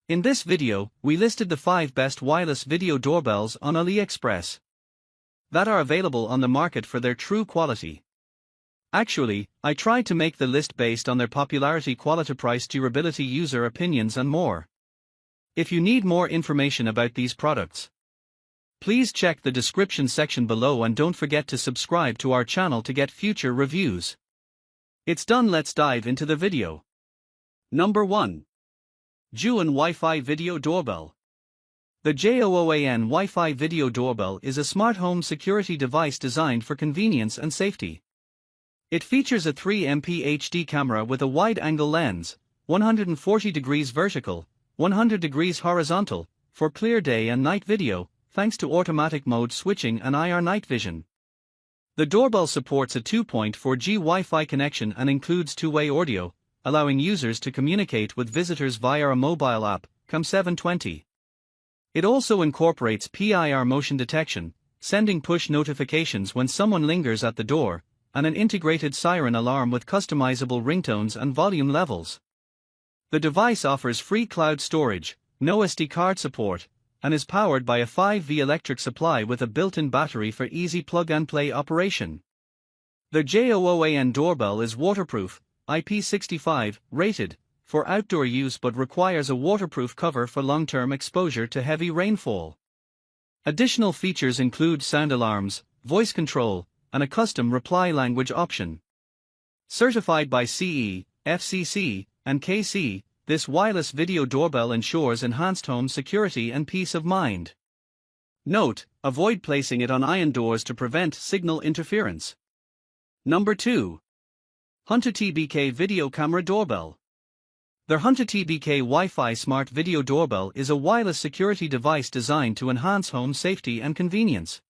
In this video, we listed the 5 best wireless video doorbells on Aliexpress that are available on the market for their true quality. Actually, I tried to make the list based on their popularity, quality, price, durability, user opinions and more. If you need more information about these products, please check the description section below and don't forget to subscribe to our channel to get future reviews. It's done, let's dive into the video. Number 1. Jooan Wi-Fi Video Doorbell. The Jooan Wi-Fi Video Doorbell is a smart home security device designed for convenience and safety. It features a 3MP HD camera with a wide-angle lens, 140 degrees vertical, 100 degrees horizontal, for clear day and night video, thanks to automatic mode switching and IR night vision. The doorbell supports a 2.4G Wi-Fi connection and includes two-way audio, allowing users to communicate with visitors via a mobile app, COM720. It also incorporates PIR motion detection, sending push notifications when someone lingers at the door, and an integrated siren alarm with customizable ringtones and volume levels. The device offers free cloud storage, no SD card support, and is powered by a 5V electric supply with a built-in battery for easy plug-and-play operation. The Jooan doorbell is waterproof, IP65 rated, for outdoor use but requires a waterproof cover for long-term exposure to heavy rainfall. Additional features include sound alarms, voice control, and a custom reply language option. Certified by CE, FCC, and KC, this wireless video doorbell ensures enhanced home security and peace of mind. Note: avoid placing it on iron doors to prevent signal interference. Number 2. HunterTBK Video Camera Doorbell. The HunterTBK Wi-Fi Smart Video Doorbell is a wireless security device designed to enhance home safety and convenience.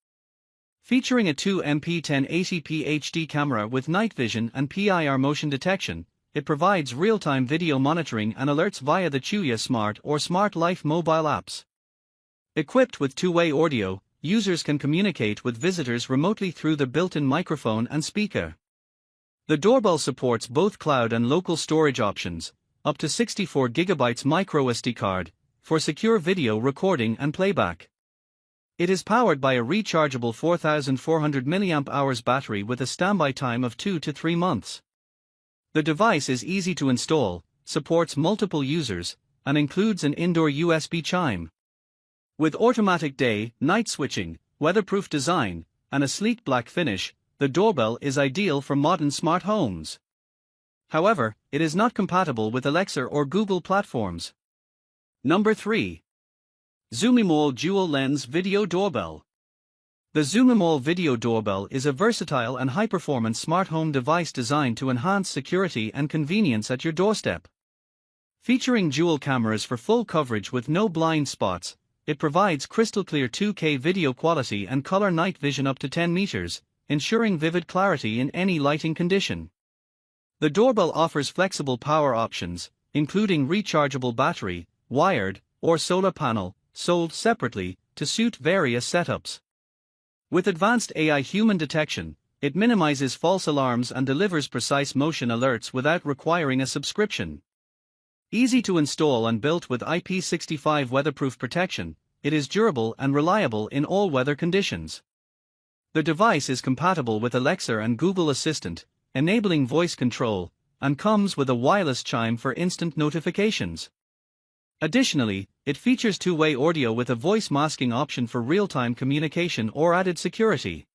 Featuring a 2MP 1080p HD camera with night vision and PIR motion detection, it provides real-time video monitoring and alerts via the Jooan Smart or Smart Life mobile apps. Equipped with two-way audio, users can communicate with visitors remotely through the built-in microphone and speaker. The doorbell supports both cloud and local storage options, up to 64GB microSD card, for secure video recording and playback. It is powered by a rechargeable 4400 mAh battery with a standby time of 2 to 3 months. The device is easy to install, supports multiple users, and includes an indoor USB chime. With automatic day-night switching, weatherproof design, and a sleek black finish, the doorbell is ideal for modern smart homes. However, it is not compatible with Alexa or Google platforms. Number 3. Zumimall Dual Lens Video Doorbell. The Zumimall Video Doorbell is a versatile and high-performance smart home device designed to enhance security and convenience at your doorstep. Featuring dual cameras for full coverage with no blind spots, it provides crystal-clear 2K video quality and color night vision up to 10 meters, ensuring vivid clarity in any lighting condition. The doorbell offers flexible power options, including rechargeable battery, wired, or solar panel, sold separately, to suit various setups. With advanced AI human detection, it minimizes false alarms and delivers precise motion alerts without requiring a subscription. Easy to install and built with IP65 weatherproof protection, it is durable and reliable in all weather conditions. The device is compatible with Alexa and Google Assistant, enabling voice control, and comes with a wireless chime for instant notifications. Additionally, it features two-way audio with a voice masking option for real-time communication or added security.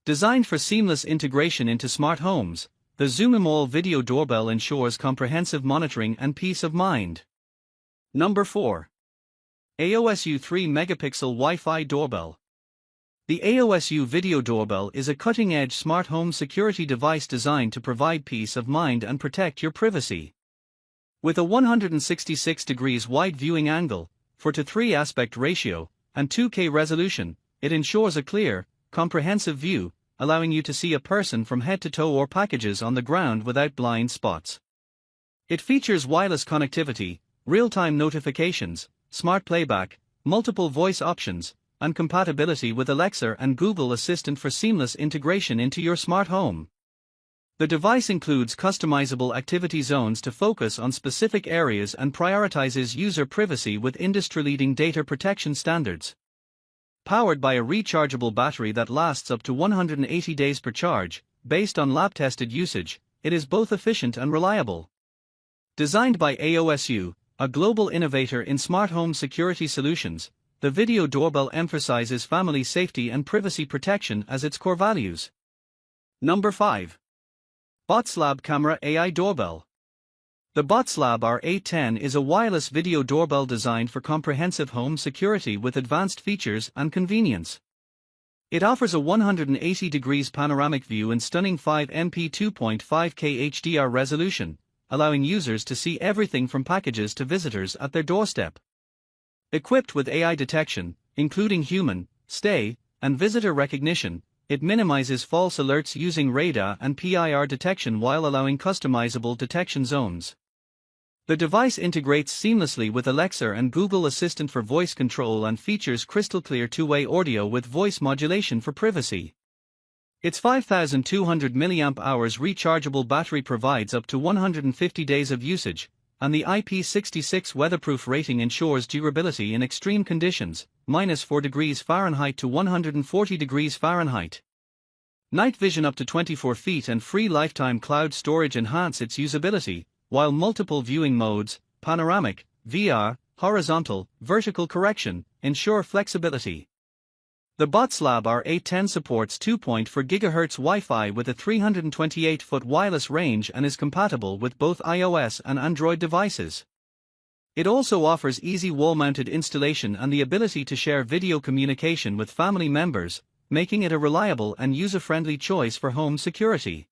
Designed for seamless integration into smart homes, the Zumimall Video Doorbell ensures comprehensive monitoring and peace of mind. Number 4. AOSU 3-megapixel Wi-Fi Doorbell. The AOSU Video Doorbell is a cutting-edge smart home security device designed to provide peace of mind and protect your privacy. With a 166 degrees wide viewing angle, 4:3 aspect ratio, and 2K resolution, it ensures a clear, comprehensive view, allowing you to see a person from head to toe or packages on the ground without blind spots. It features wireless connectivity, real-time notifications, smart playback, multiple voice options, and compatibility with Alexa and Google Assistant for seamless integration into your smart home. The device includes customizable activity zones to focus on specific areas and prioritizes user privacy with industry-leading data protection standards. Powered by a rechargeable battery that lasts up to 180 days per charge, based on lab-tested usage, it is both efficient and reliable. Designed by AOSU, a global innovator in smart home security solutions, the video doorbell emphasizes family safety and privacy protection as its core values. Number 5. Botslab Camera AI Doorbell. The Botslab R810 is a wireless video doorbell designed for comprehensive home security with advanced features and convenience. It offers a 180 degrees panoramic view and stunning 5MP 2.5K HDR resolution, allowing users to see everything from packages to visitors at their doorstep. Equipped with AI detection, including human, stay, and visitor recognition, it minimizes false alerts using radar and PIR detection while allowing customizable detection zones. The device integrates seamlessly with Alexa and Google Assistant for voice control and features crystal-clear two-way audio with voice modulation for privacy. Its 5,200 mAh rechargeable battery provides up to 150 days of usage, and the IP66 weatherproof rating ensures durability in extreme conditions, -4 degrees Fahrenheit to 140 degrees Fahrenheit. Night vision up to 24 feet and free lifetime cloud storage enhance its usability, while multiple viewing modes, panoramic, VR, horizontal, vertical correction, ensure flexibility. The Botslab R810 supports 2.4 GHz Wi-Fi with a 328-foot wireless range and is compatible with both iOS and Android devices. It also offers easy wall-mounted installation and the ability to share video communication with family members, making it a reliable and user-friendly choice for home security.